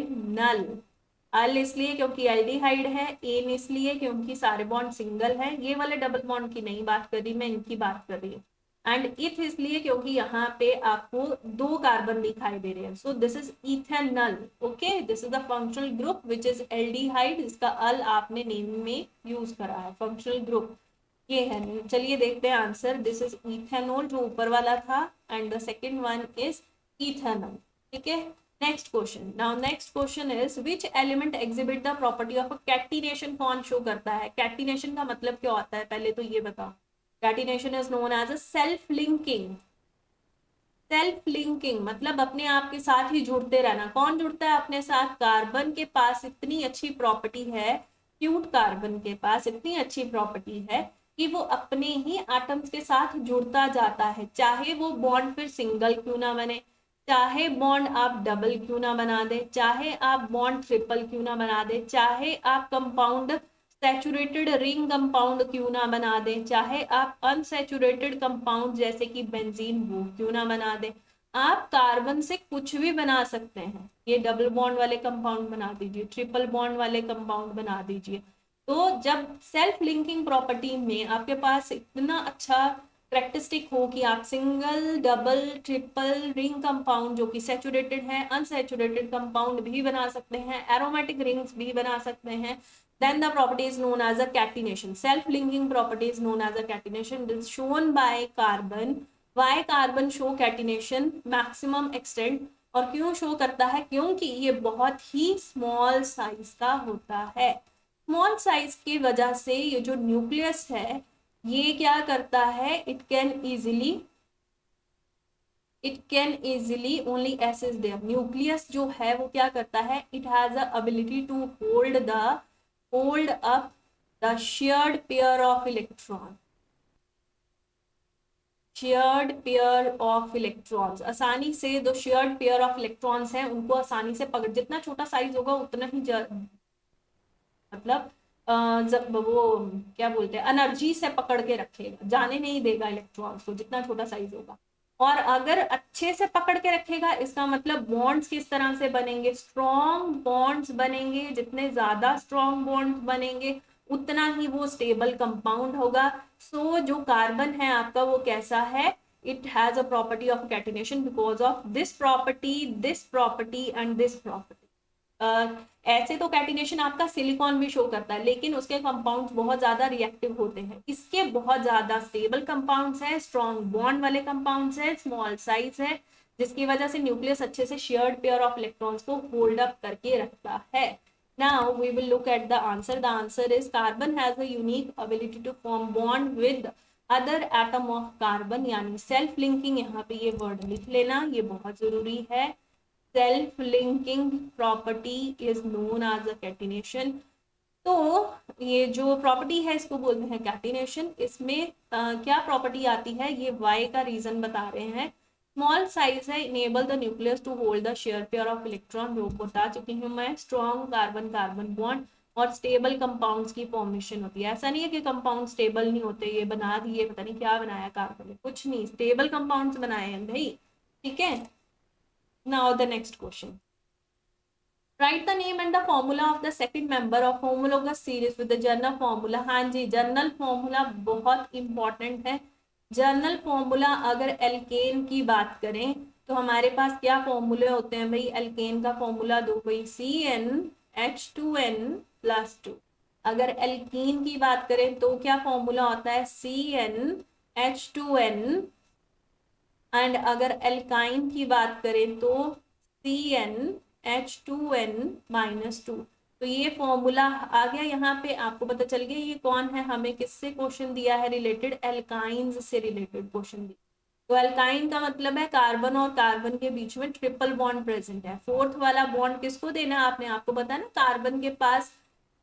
अल इसलिए क्योंकि एल्डिहाइड है, एन इसलिए क्योंकि सारे बॉन्ड सिंगल है। ये वाले डबल बॉन्ड की नहीं बात कर रही मैं, इनकी बात कर रही हूँ। एंड इथ इसलिए क्योंकि यहाँ पे आपको 2 कार्बन दिखाई दे रहे हैं, सो this is ethanal. Okay, this is the functional group which is aldehyde, इसका अल आपने नेम में यूज करा है, फंक्शनल ग्रुप ये है। चलिए देखते हैं आंसर। दिस इज इथेनॉल जो ऊपर वाला था, and the second one is ethanol, ठीक है। Next question. Now next question is which element exhibit the property of catenation. कौन शो करता है? कैटिनेशन का मतलब क्या होता है, पहले तो ये बताओ। Catenation is known as a self linking. Self linking मतलब अपने आप के साथ ही जुड़ते रहना। कौन जुड़ता है अपने साथ? कार्बन के पास इतनी अच्छी प्रॉपर्टी है, क्यूट कार्बन के पास इतनी अच्छी प्रॉपर्टी है कि वो अपने ही एटम्स के साथ जुड़ता जाता है, चाहे वो बॉन्ड फिर सिंगल क्यों ना बने, चाहे बॉन्ड आप डबल क्यों ना बना दे, चाहे आप बॉन्ड ट्रिपल क्यों ना बना दे, चाहे आप कंपाउंड सैचुरेटेड रिंग कंपाउंड क्यों ना बना दे, चाहे आप अनसैचुरेटेड कंपाउंड जैसे कि बेंजीन वो क्यों ना बना दे, आप कार्बन से कुछ भी बना सकते हैं। ये डबल बॉन्ड वाले कंपाउंड बना दीजिए, ट्रिपल बॉन्ड वाले कंपाउंड बना दीजिए। तो जब सेल्फ लिंकिंग प्रॉपर्टी में आपके पास इतना अच्छा करेक्टरिस्टिक हो कि आप single double triple ring compound जो कि सैचुरेटेड है, अनसैचुरेटेड कंपाउंड भी बना सकते हैं, एरोमेटिक रिंग्स भी बना सकते हैं, then the property is known as a catenation. Self-linking property is known as a catenation. It is shown by carbon. Why carbon show catenation maximum extent? और क्यों शो करता है? क्योंकि ये बहुत ही स्मॉल साइज का होता है। स्मॉल साइज की वजह से ये जो न्यूक्लियस है ये क्या करता है? It can easily only as is there. Nucleus जो है वो क्या करता है? It has a ability to hold up the shared pair of electron, shared pair of electrons। आसानी से जो shared pair of electrons हैं उनको आसानी से पकड़, जितना छोटा साइज होगा उतना ही मतलब जब वो क्या बोलते हैं, एनर्जी से पकड़ के रखेगा, जाने नहीं देगा इलेक्ट्रॉन्स को, जितना छोटा साइज होगा। और अगर अच्छे से पकड़ के रखेगा, इसका मतलब बॉन्ड्स किस तरह से बनेंगे? स्ट्रॉन्ग बॉन्ड्स बनेंगे। जितने ज्यादा स्ट्रॉन्ग बॉन्ड्स बनेंगे उतना ही वो स्टेबल कंपाउंड होगा। सो जो कार्बन है आपका वो कैसा है? It has a property of catenation because of this property and this property. ऐसे तो कैटिनेशन आपका सिलिकॉन भी शो करता है, लेकिन उसके कंपाउंड्स बहुत ज्यादा रिएक्टिव होते हैं। इसके बहुत ज्यादा स्टेबल कंपाउंड्स हैं, स्ट्रॉन्ग बॉन्ड वाले कंपाउंड्स हैं, स्मॉल साइज है, जिसकी वजह से न्यूक्लियस अच्छे से शेयर्ड पेयर ऑफ इलेक्ट्रॉन्स को होल्ड अप करके रखता है। Now we will look at the answer. The answer is carbon has a unique ability to form bond with other atom of carbon, यानी सेल्फ लिंकिंग, यहाँ पे ये word लिख लेना, ये बहुत जरूरी है। Self linking property is known as a catenation. तो ये जो प्रॉपर्टी है इसको बोलते हैं कैटिनेशन। इसमें क्या प्रॉपर्टी आती है, ये वाई का रीजन बता रहे हैं। स्मॉल साइज है, enable the nucleus to hold the share pair of electron, जो बता चुकी हूँ मैं। स्ट्रॉन्ग कार्बन कार्बन बॉन्ड और स्टेबल कंपाउंड्स की फॉर्मेशन होती है। ऐसा नहीं है कि कंपाउंड स्टेबल नहीं होते, ये बना दिए पता नहीं क्या बनाया कार्बन ने, कुछ नहीं, स्टेबल कंपाउंड्स बनाए हैं भाई, ठीक है। Now the next question, right the name and the formula of the second member of homologous series with the journal formula. हाँ जी, जर्नल फॉर्मूला बहुत इंपॉर्टेंट है। जर्नल फॉर्मूला अगर एल्केन की बात करें तो हमारे पास क्या फॉर्मूले होते हैं भाई, एल्केन का फॉर्मूला दो भाई, CnH2n+2। अगर एल्कीन की बात करें तो क्या फॉर्मूला होता है, CnH2n। एंड अगर एल्काइन की बात करें तो CnH2n-2। तो ये फॉर्मूला आ गया यहाँ पे, आपको पता चल गया ये कौन है, हमें किससे क्वेश्चन दिया है रिलेटेड, एल्काइंस से रिलेटेड क्वेश्चन दिया। तो एल्काइन का मतलब है कार्बन और कार्बन के बीच में ट्रिपल बॉन्ड प्रेजेंट है। फोर्थ वाला बॉन्ड किसको देना है आपने, आपको पता है ना, कार्बन के पास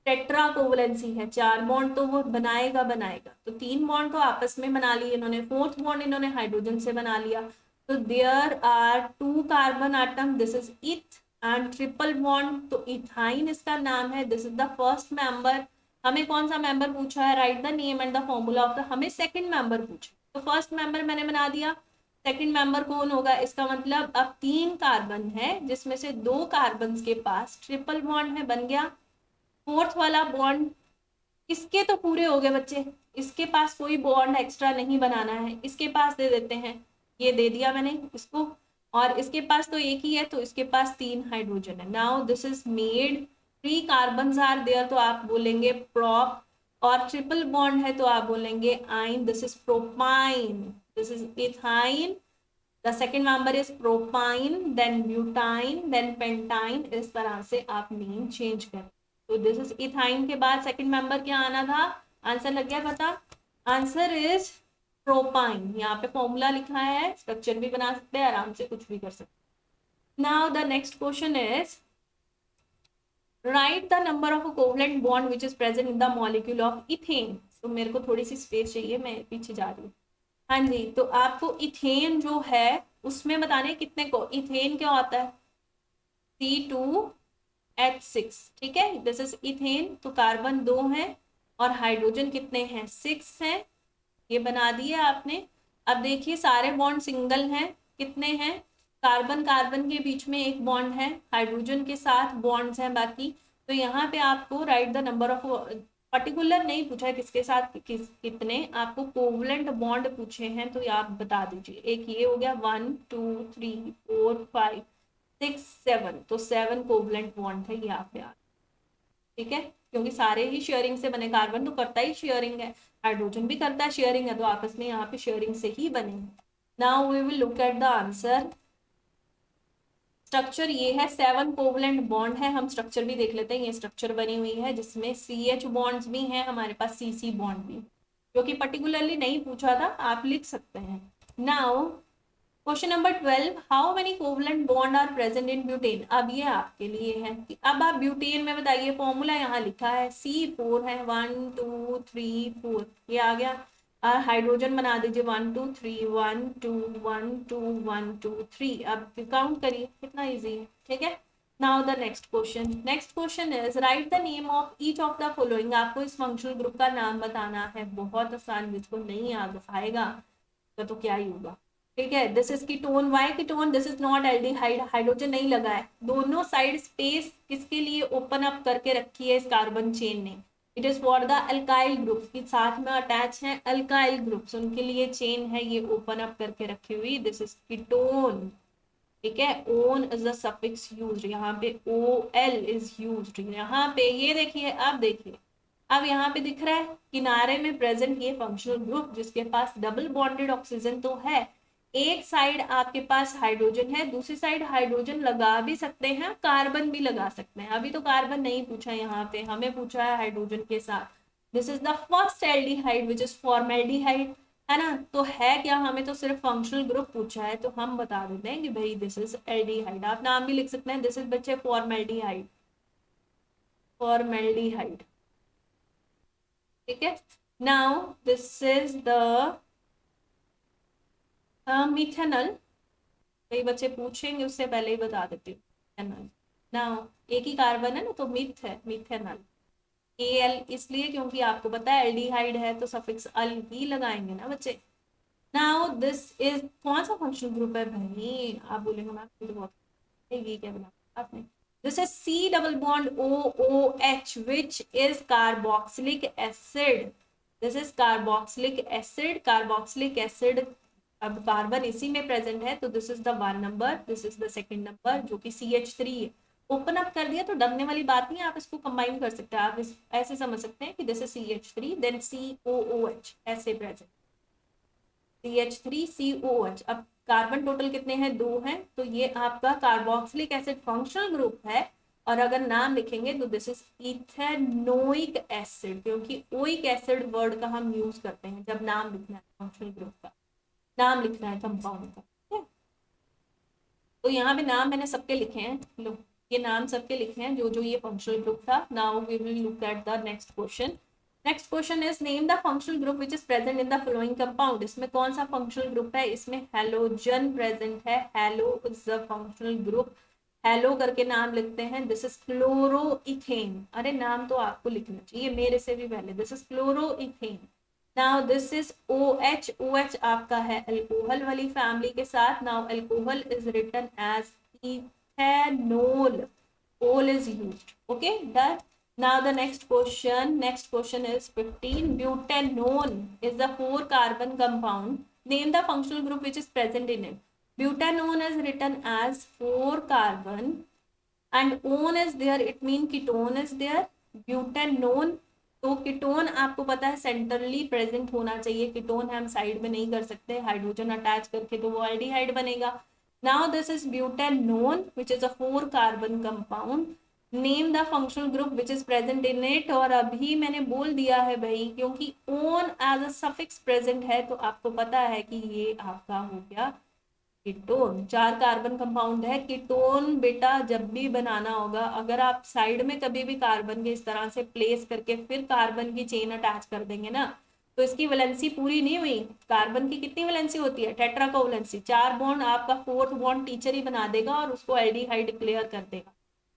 टेट्रा कोवलेंसी है, 4 बॉन्ड तो वो बनाएगा बनाएगा, तो 3 बॉन्ड तो आपस में बना लिए इन्होंने, फोर्थ बॉन्ड इन्होंने हाइड्रोजन से बना लिया। तो there are 2 carbon atom, this is eth, and triple bond तो इथाइन इसका नाम है, this is the first member. हमें कौन सा मेंबर पूछा है, write the name and the formula of the, हमें सेकंड मेंबर पूछा, तो फर्स्ट मेंबर मैंने बना दिया, सेकंड मेंबर कौन होगा, इसका मतलब अब 3 कार्बन है जिसमें से 2 कार्बन के पास ट्रिपल बॉन्ड है, बन गया। फोर्थ वाला बॉन्ड इसके तो पूरे हो गए बच्चे, इसके पास कोई बॉन्ड एक्स्ट्रा नहीं बनाना है, इसके पास दे देते हैं, ये दे दिया मैंने इसको, और इसके पास तो एक ही है तो इसके पास 3 हाइड्रोजन है। Now this is made, 3 carbon are there तो आप बोलेंगे प्रोप, और ट्रिपल बॉन्ड है तो आप बोलेंगे yne, this is propyne, this is ethyne, the second member is propyne, then butyne, then pentyne, इस तरह से आप नेम चेंज करें। तो दिस इज इथाइन के बाद सेकंड मेंबर क्या आना था, आंसर लग गया पता, आंसर इज प्रोपाइन। यहाँ पे फॉर्मूला लिखा है, स्ट्रक्चर भी बना सकते हैं, आराम से कुछ भी कर सकते। Now the next question is, right the number of covalent bond which is present in the molecule of ethane. तो मेरे को थोड़ी सी स्पेस चाहिए, मैं पीछे जा रही हूँ। हाँ जी, तो आपको इथेन जो है उसमें बताने कितने को, इथेन क्या होता है, C2H6, ठीक है, दिस इज इथेन। तो कार्बन 2 हैं और हाइड्रोजन कितने हैं, 6 हैं, ये बना दिए आपने। अब देखिए सारे बॉन्ड सिंगल हैं, कितने हैं, कार्बन कार्बन के बीच में एक बॉन्ड है, हाइड्रोजन के साथ बॉन्ड्स हैं बाकी। तो यहाँ पे आपको right the number of, particular नहीं पूछा है किसके साथ कितने, आपको कोवलेंट बॉन्ड पूछे हैं, तो ये आप बता दीजिए। एक ये हो गया 1 2 3 4 5 6 7, तो 7 कोवलेंट बॉन्ड है ये आप पे, ठीक है, क्योंकि सारे ही शेयरिंग से बने, कार्बन तो करता ही शेयरिंग है, हाइड्रोजन भी करता है शेयरिंग है, तो आपस में यहाँ पे शेयरिंग से ही बने। Now we will look at the answer. Structure ये है, 7 कोवलेंट बॉन्ड है, हम स्ट्रक्चर भी देख लेते हैं। ये स्ट्रक्चर बनी हुई है जिसमें CH बॉन्ड्स भी हैं, हमारे पास CC बॉन्ड भी, जो कि पर्टिकुलरली नहीं पूछा था, आप लिख सकते हैं। Now question number 12, how many covalent bond are present in butane. अब ये आपके लिए है कि अब आप ब्यूटेन में बताइए, फॉर्मूला यहाँ लिखा है, C4 है, 1 2 3 4, ये आ गया। हाइड्रोजन बना दीजिए 1 2 3 1 2 1 2 1 2 3, अब काउंट करिए, कितना इजी है, ठीक है। Now the next question is, right the name of each of the following. आपको इस फंक्शनल ग्रुप का नाम बताना है, बहुत आसान, जिसको नहीं याद आएगा तो क्या ही होगा, ठीक है। This is ketone, why ketone, this is not aldehyde, hydrogen नहीं लगा है, दोनों साइड स्पेस किसके लिए ओपन अप करके रखी है इस कार्बन चेन ने, it is for the alkyl groups, के साथ में अटैच है अल्काइल ग्रुप्स, उनके लिए चेन है ये ओपन अप करके रखी हुई, दिस इज कीटोन, ठीक है, own is the suffix used, यहाँ पे ओ एल इज यूज्ड, यहाँ पे ये देखिए, अब देखिए, अब यहाँ पे दिख रहा है किनारे में प्रेजेंट ये फंक्शनल ग्रुप जिसके पास डबल बॉन्डेड ऑक्सीजन तो है, एक साइड आपके पास हाइड्रोजन है, दूसरी साइड हाइड्रोजन लगा भी सकते हैं, कार्बन भी लगा सकते हैं। अभी तो कार्बन नहीं पूछा यहाँ पे, हमें पूछा है हाइड्रोजन के साथ। This is the first aldehyde which is formaldehyde, है ना। तो है क्या, हमें तो सिर्फ फंक्शनल ग्रुप पूछा है, तो हम बता देते हैं कि भाई दिस इज एल्डिहाइड। आप नाम भी लिख सकते हैं, दिस इज बच्चे फॉर्मेल्डिहाइड, फॉर्मेल्डिहाइड, ठीक है। Now this is the methanol, कई बच्चे पूछेंगे, उससे पहले ही बता देती हूँ। मिथेनॉल, नाउ एक ही कार्बन है ना, तो मिथ है, मिथेनॉल। एल इसलिए क्योंकि आपको पता है एल्डिहाइड है तो सफिक्स अल ही लगाएंगे ना बच्चे। नाउ दिस इज कौन सा फंक्शनल ग्रुप है भाई, आप बोलेंगे मैम तो बहुत ये क्या बना आपने। This is C double bond O O H which is carboxylic acid, this is carboxylic acid, carboxylic acid. अब कार्बन इसी में प्रेजेंट है, तो this is the 1 number, this is the second number जो कि CH3 है। ओपन अप कर दिया तो डरने वाली बात नहीं है, आप इसको कंबाइन कर सकते हैं, आप ऐसे समझ सकते हैं कि this is CH3 then COOH, ऐसे प्रेजेंट CH3COH। अब कार्बन टोटल कितने हैं, 2 हैं, तो ये आपका कार्बोक्सिलिक एसिड फंक्शनल ग्रुप है। और अगर नाम लिखेंगे तो दिस इज इथेनोइक एसिड, क्योंकि ओइक एसिड वर्ड का हम यूज करते हैं जब नाम लिखना है फंक्शनल ग्रुप का, नाम लिखना है कंपाउंड का, ठीक है। तो यहाँ पे नाम मैंने सबके लिखे हैं, लो ये नाम सबके लिखे हैं जो जो ये फंक्शनल ग्रुप था। Now we will look at the next question. Next question is name the functional group which is present in the following compound. इसमें कौन सा फंक्शनल ग्रुप है, इसमें हेलोजन प्रेजेंट है, halo is the functional group, halo करके नाम लिखते हैं। दिस इज क्लोरोइथेन, अरे नाम तो आपको लिखना चाहिए मेरे से भी पहले, this is chloroethane. Now this is OH, OH आपका है अल्कोहल वाली फैमिली के साथ। Now alcohol is written as ethanol, ol is used, okay done. Now the next question is 15. Butanone is the 4 carbon compound. Name the functional group which is present in it. Butanone is written as 4 carbon and one is there, it means ketone is there. Butanone, तो ketone आपको पता है centrally present होना चाहिए, ketone हम side में नहीं कर सकते, हाइड्रोजन अटैच करके तो वो एल्डिहाइड बनेगा। Now this is butanone which is a 4 carbon compound. Name the functional group which is present in it, और अभी मैंने बोल दिया है भाई क्योंकि one as a suffix present है तो आपको पता है कि ये आपका हो गया कीटोन। 4 कार्बन कंपाउंड है कीटोन। बेटा जब भी बनाना होगा, अगर आप साइड में कभी भी कार्बन के इस तरह से प्लेस करके फिर कार्बन की चेन अटैच कर देंगे ना, तो इसकी वैलेंसी पूरी नहीं हुई। कार्बन की कितनी वैलेंसी होती है, टेट्रा को वैलेंसी, 4 बॉन्ड, आपका 4th बॉन्ड टीचर ही बना देगा और उसको एल्डिहाइड डिक्लेयर कर देगा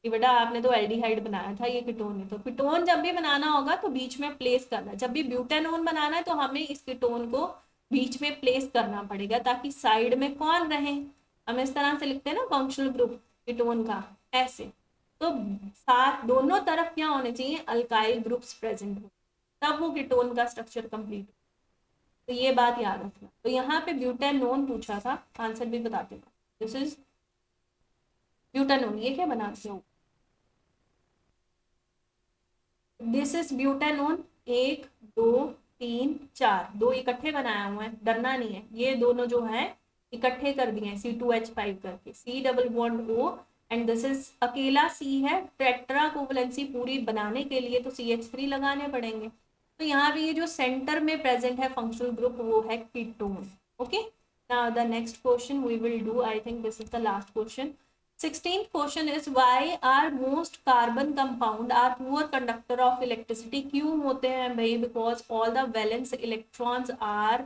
कि बेटा आपने तो एल्डिहाइड बनाया था, ये कीटोन है। तो कीटोन जब भी बनाना होगा तो बीच में प्लेस करना, जब भी ब्यूटेनोन बनाना है तो हमें इस कीटोन को बीच में प्लेस करना पड़ेगा ताकि साइड में कौन रहे। हम इस तरह से लिखते हैं ना फंक्शनल ग्रुप कीटोन का, ऐसे। तो साथ दोनों तरफ क्या होने चाहिए, अल्काइल ग्रुप्स प्रेजेंट हो, तब वो कीटोन का स्ट्रक्चर कंप्लीट। तो ये बात याद रखना। तो यहाँ पे ब्यूटेनोन पूछा था, आंसर भी बताते हैं। दिस इज ब्यूटेनोन, ये क्या बनाते हो, दिस इज ब्यूटेनोन। 1 2 3 4, 2 इकट्ठे बनाया हुआ है, डरना नहीं है, ये दोनों जो है इकट्ठे कर दिए C2H5 करके, C double bond O, and this is अकेला C है, टेट्रा कोवलेंसी पूरी बनाने के लिए तो CH3 लगाने पड़ेंगे। तो यहाँ पे ये जो सेंटर में प्रेजेंट है फंक्शनल ग्रुप वो है ketone, okay. Now the next question we will do, I think this is the last question. 16th question is why are most carbon compound are poor conductor of electricity। क्यों होते हैं भाई, because all the valence electrons are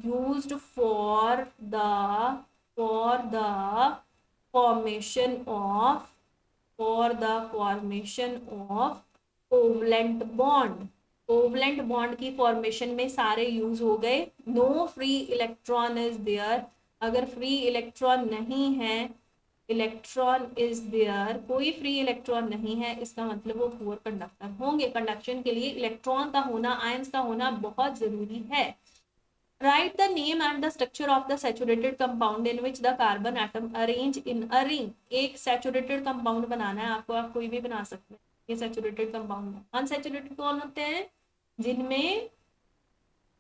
used for the formation of covalent bond. Covalent bond की formation में सारे use हो गए। No free electron is there, अगर फ्री इलेक्ट्रॉन नहीं है, इलेक्ट्रॉन इज देयर, कोई फ्री इलेक्ट्रॉन नहीं है, इसका मतलब वो पुअर कंडक्टर होंगे। कंडक्शन के लिए इलेक्ट्रॉन का होना, आयंस का होना बहुत जरूरी है। Write the name and the structure of the saturated compound in which the carbon atom arrange in a ring. एक सैचुरेटेड कंपाउंड बनाना है आपको, आप कोई भी बना सकते हैं। ये सैचुरेटेड कंपाउंड है। अनसैचुरेटेड कौन होते हैं? जिनमें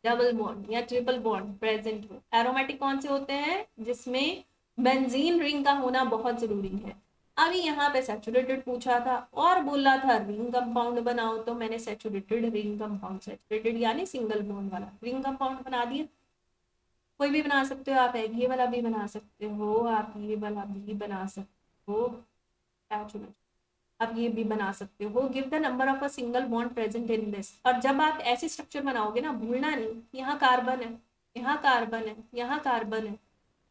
डबल बॉन्ड या ट्रिपल बॉन्ड प्रेजेंट हो। एरोमेटिक कौन से होते हैं? जिसमें बेंजीन रिंग का होना बहुत जरूरी है। अभी यहाँ पे सैचुरेटेड पूछा था और बोला था रिंग कंपाउंड बनाओ, तो मैंने सैचुरेटेड रिंग कंपाउंड, सैचुरेटेड यानी सिंगल बॉन्ड वाला रिंग कंपाउंड बना दिया। कोई भी बना सकते हो आप, ये वाला भी बना सकते हो, आप ये वाला भी बना सकते हो, सैचुरेटेड आप ये भी बना सकते हो। Give the number of a single bond present in this. और जब आप ऐसे स्ट्रक्चर बनाओगे ना, भूलना नहीं, यहाँ कार्बन है, यहाँ कार्बन है, यहाँ कार्बन है,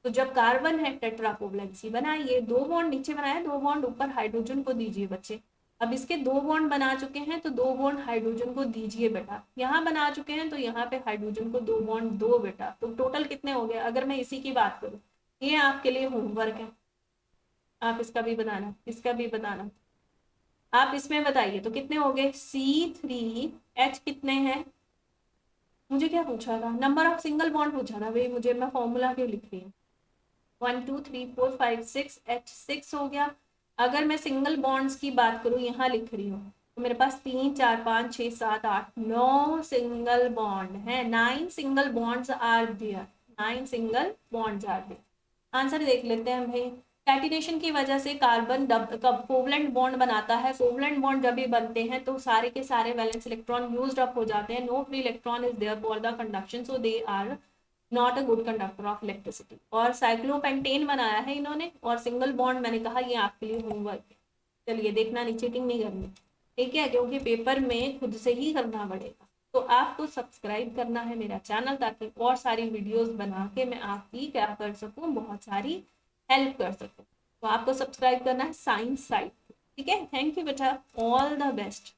तो जब कार्बन है टेट्रा कोवलेंसी बनाइए। दो बॉन्ड नीचे बनाए, दो बॉन्ड ऊपर हाइड्रोजन को दीजिए बच्चे। अब इसके दो बॉन्ड बना चुके हैं तो दो बॉन्ड हाइड्रोजन को दीजिए बेटा। यहाँ बना चुके हैं तो यहाँ पे हाइड्रोजन को दो बॉन्ड दो बेटा। तो टोटल कितने हो गए? अगर मैं इसी की बात करूँ, ये आपके लिए होमवर्क है, आप इसका भी बताना, इसका भी बताना। आप इसमें बताइए तो कितने हो गए? C3H कितने हैं? मुझे क्या पूछा था? नंबर ऑफ सिंगल बॉन्ड पूछा था भाई मुझे, मैं फॉर्मूला क्यों लिख रही हूँ? 1 2 3 4 5 6 H6 हो गया। अगर मैं सिंगल बॉन्ड्स की बात करूँ, यहाँ लिख रही हूँ, तो मेरे पास 3 4 5 6 7 8 9 सिंगल बॉन्ड है। 9 single bonds are there, 9 single bonds are there. Answer देख लेते हैं भाई। कैटिनेशन की वजह से कार्बन कोवलेंट बॉन्ड बनाता है। कोवलेंट बॉन्ड जब भी बनते हैं तो सारे के सारे वैलेंस इलेक्ट्रॉन यूज्ड अप हो जाते हैं। No free electron is there for the conduction, so they are not a good conductor of electricity. और साइक्लोपेंटेन बनाया है इन्होंने। और सिंगल बॉन्ड मैंने कहा ये आपके लिए होमवर्क है, चलिए देखना नहीं, चीटिंग नहीं करनी, ठीक है, क्योंकि पेपर में खुद से ही करना पड़ेगा। तो आपको सब्सक्राइब करना है मेरा चैनल, ताकि और सारी वीडियोस बना के मैं आपकी क्या कर सकूं, बहुत सारी हेल्प कर सकूं। तो आपको सब्सक्राइब करना है साइंस साइट, ठीक है। थैंक यू बेटा, ऑल द बेस्ट।